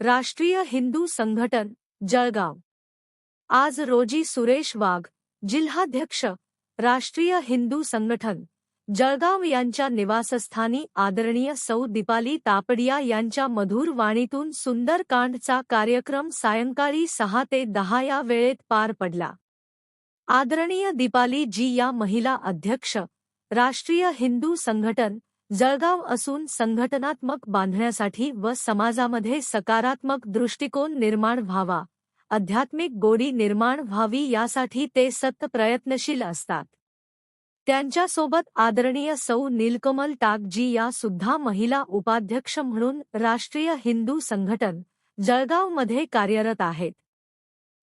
राष्ट्रीय हिंदू संघटन जळगाव। आज रोजी सुरेश वाघ, जिल्हाध्यक्ष, राष्ट्रीय हिंदू संघटन जळगाव यांच्या निवासस्थानी आदरणीय सौ दीपाली तापडिया यांच्या मधुर वाणीतून सुंदरकांडचा कार्यक्रम सायंकाळी 6 ते 10 या वेळेत पार पडला। आदरणीय दीपाली जी या महिला अध्यक्ष, राष्ट्रीय हिंदू संघटन जळगाव असून संघटनात्मक बांधण्यासाठी व समाजामध्ये सकारात्मक दृष्टिकोन निर्माण व्हावा, आध्यात्मिक गोडी निर्माण व्हावी यासाठी ते सतत प्रयत्नशील असतात। त्यांच्यासोबत आदरणीय सौ नीलकमल टाक जी या सुद्धा महिला उपाध्यक्ष म्हणून राष्ट्रीय हिंदू संघटन जळगावमध्ये कार्यरत आहेत।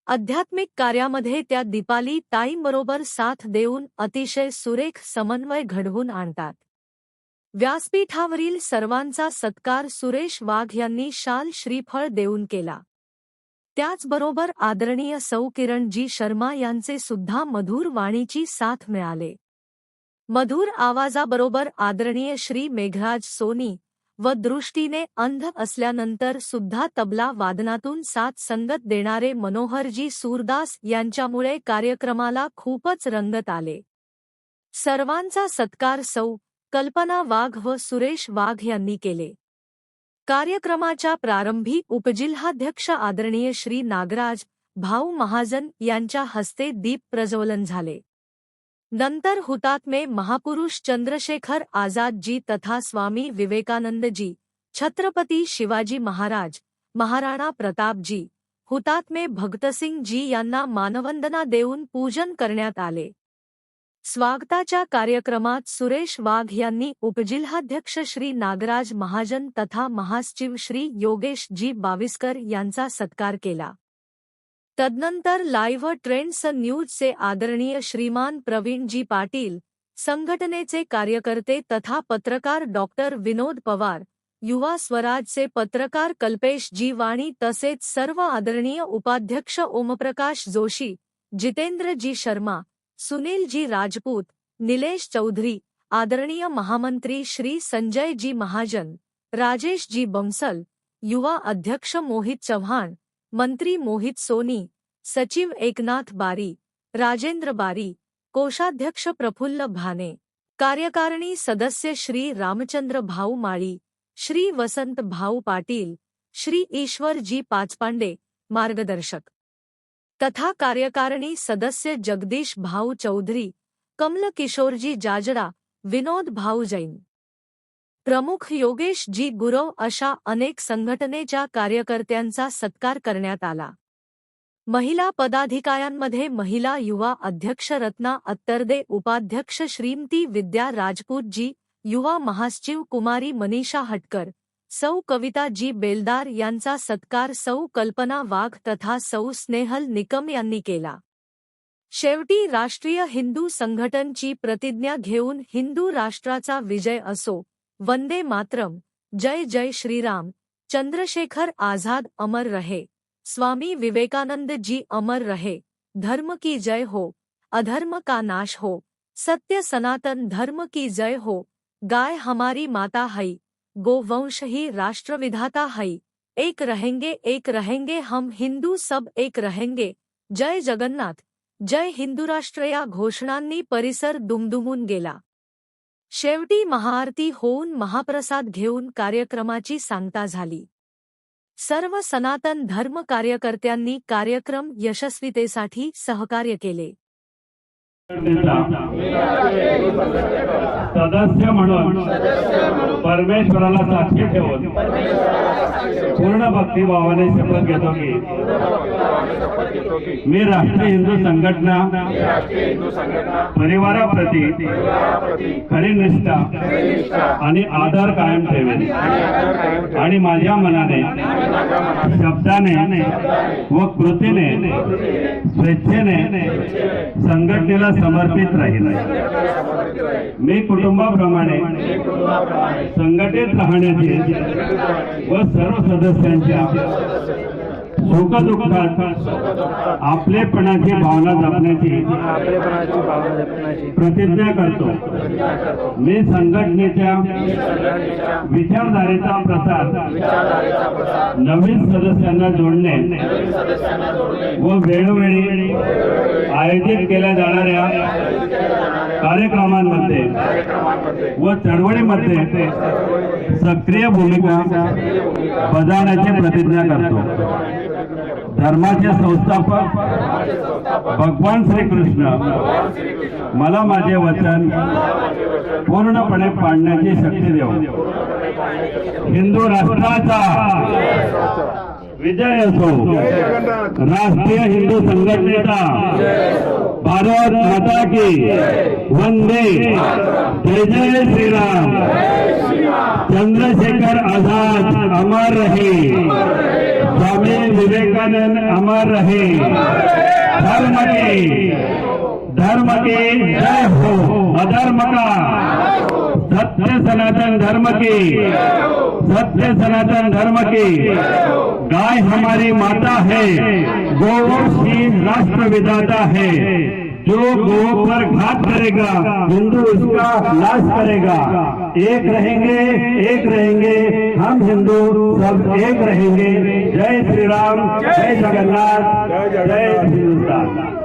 आध्यात्मिक कार्यामध्ये त्या दीपाली ताईंबरोबर साथ देऊन अतिशय सुरेख समन्वय घडवून आणतात। व्यासपीठावरील सर्वांचा सत्कार सुरेश वाघ यांनी शाल श्रीफळ देऊन केला। त्याचबरोबर आदरणीय सौ किरण जी शर्मा यांचे सुद्धा मधुर वाणीची साथ मिळाले। मधुर आवाजाबरोबर आदरणीय श्री मेघराज सोनी व दृष्टीने अंध असल्यानंतर सुद्धा तबला वादनातून साथ संगत देणारे मनोहरजी सूरदास यांच्यामुळे कार्यक्रमाला खूपच रंगत आले। सर्वांचा सत्कार सौ कल्पना वाघ व सुरेश वाघ यांनी केले। कार्यक्रमाच्या प्रारंभी उपजिल्हाध्यक्ष आदरणीय श्री नागराज भाऊ महाजन यांच्या हस्ते दीप प्रज्वलन झाले। नंतर हुतात्मे महापुरुष चंद्रशेखर आझाद जी तथा स्वामी विवेकानंद जी, छत्रपती शिवाजी महाराज, महाराणा प्रताप जी, हुतात्मे भगतसिंग जी यांना मानवंदना देऊन पूजन करण्यात आले। स्वागताच्या कार्यक्रमात सुरेश वाघ यांनी उपजिल्हाध्यक्ष श्री नागराज महाजन तथा महासचिव श्री योगेश जी बाविस्कर यांचा सत्कार केला। तदनंतर लाईव्ह ट्रेंड्स न्यूजचे आदरणीय श्रीमान प्रवीण जी पाटील, संघटनेचे कार्यकर्ते तथा पत्रकार डॉक्टर विनोद पवार, युवा स्वराजचे पत्रकार कल्पेश जी वाणी तसेच सर्व आदरणीय उपाध्यक्ष ओमप्रकाश जोशी, जितेंद्र जी शर्मा, सुनील जी राजपूत, निलेश चौधरी, आदरणीय महामंत्री श्री संजय जी महाजन, राजेश जी बंसल, युवा अध्यक्ष मोहित चव्हाण, मंत्री मोहित सोनी, सचिव एकनाथ बारी, राजेंद्र बारी, कोषाध्यक्ष प्रफुल्ल भाने, कार्यकारिणी सदस्य श्री रामचंद्र भाऊ माळी, श्री वसंत भाऊ पाटील, श्री ईश्वर जी पाचपांडे, मार्गदर्शक तथा कार्यकारिणी सदस्य जगदीश भाऊ चौधरी, कमल किशोरजी जाजडा, विनोद भाऊ जैन, प्रमुख योगेश जी गुरव अशा अनेक संघटनेच्या कार्यकर्त्यांचा सत्कार करण्यात आला। महिला पदाधिकाऱ्यांमध्ये महिला युवा अध्यक्ष रत्ना अत्तरदे, उपाध्यक्ष श्रीमती विद्या राजपूत जी, युवा महासचिव कुमारी मनीषा हटकर, सौ कविता जी बेलदार यांचा सत्कार सौ कल्पना वाघ तथा सौ स्नेहल निकम यांनी केला। शेवटी राष्ट्रीय हिंदू संघटनची प्रतिज्ञा घेऊन हिंदू राष्ट्राचा विजय असो, वंदे मातरम, जय जय श्रीराम, चंद्रशेखर आझाद अमर रहे, स्वामी विवेकानंद जी अमर रहे, धर्म की जय हो, अधर्म का नाश हो, सत्य सनातन धर्म की जय हो, गाय हमारी माता है, गोवंश ही राष्ट्रविधाता है, एक रहेंगे हम हिंदू सब एक रहेंगे, जय जगन्नाथ, जय हिंदू राष्ट्र या घोषणांनी परिसर दुमदुमून गेला। शेवटी महाआरती होऊन महाप्रसाद घेऊन कार्यक्रमाची सांगता झाली। सर्व सनातन धर्म कार्यकर्त्यांनी कार्यक्रम यशस्वीतेसाठी सहकार्य केले। सदस्य म्हणून परमेश्वराला साक्षी ठेवून पूर्ण भक्तिभावाने शपथ घेतो की मी राष्ट्रीय हिंदू संघटना परिवाराप्रती खरी निष्ठा आणि आदर कायम ठेवेन आणि माझ्या मनाने, शब्दाने व कृतीने स्वेच्छेने संघटनेला समर्पित राहील। मी कुटुंबाप्रमाणे संघटित राहण्याची व सर्व सदस्यांच्या सुखदुःखात आपलेपणाची भावना जपण्याची प्रतिज्ञा करतो. मी संघटनेच्या विचारधारेचा प्रसार नवीन सदस्यांना जोडणे व वेळोवेळी आयोजित केल्या जाणाऱ्या कार्यक्रमांमध्ये व चळवळीमध्ये सक्रिय भूमिका बजावण्याची प्रतिज्ञा करतो. धर्माचे संस्थापक भगवान श्रीकृष्ण मला माझे वचन पूर्णपणे पाळण्याची शक्ती देव. हिंदू राष्ट्राचा विजय असो. राष्ट्रीय हिंदू संघटनेचा भारत माता की वंदे. जय जय श्रीराम. चंद्रशेखर आझाद अमर रहे. स्वामी विवेकानंद अमर रहे. धर्म की जय हो. अधर्म का सत्य सनातन धर्म की. सत्य सनातन धर्म की. गाय हमारी माता है. गौ श्री राष्ट्र विधाता है. जो गौ पर घात करेगा हिंदू उसका नाश करेगा. एक रहेंगे हम हिंदू सब एक रहेंगे. जय श्री राम. जय जगन्नाथ. जय हिंदुस्तान.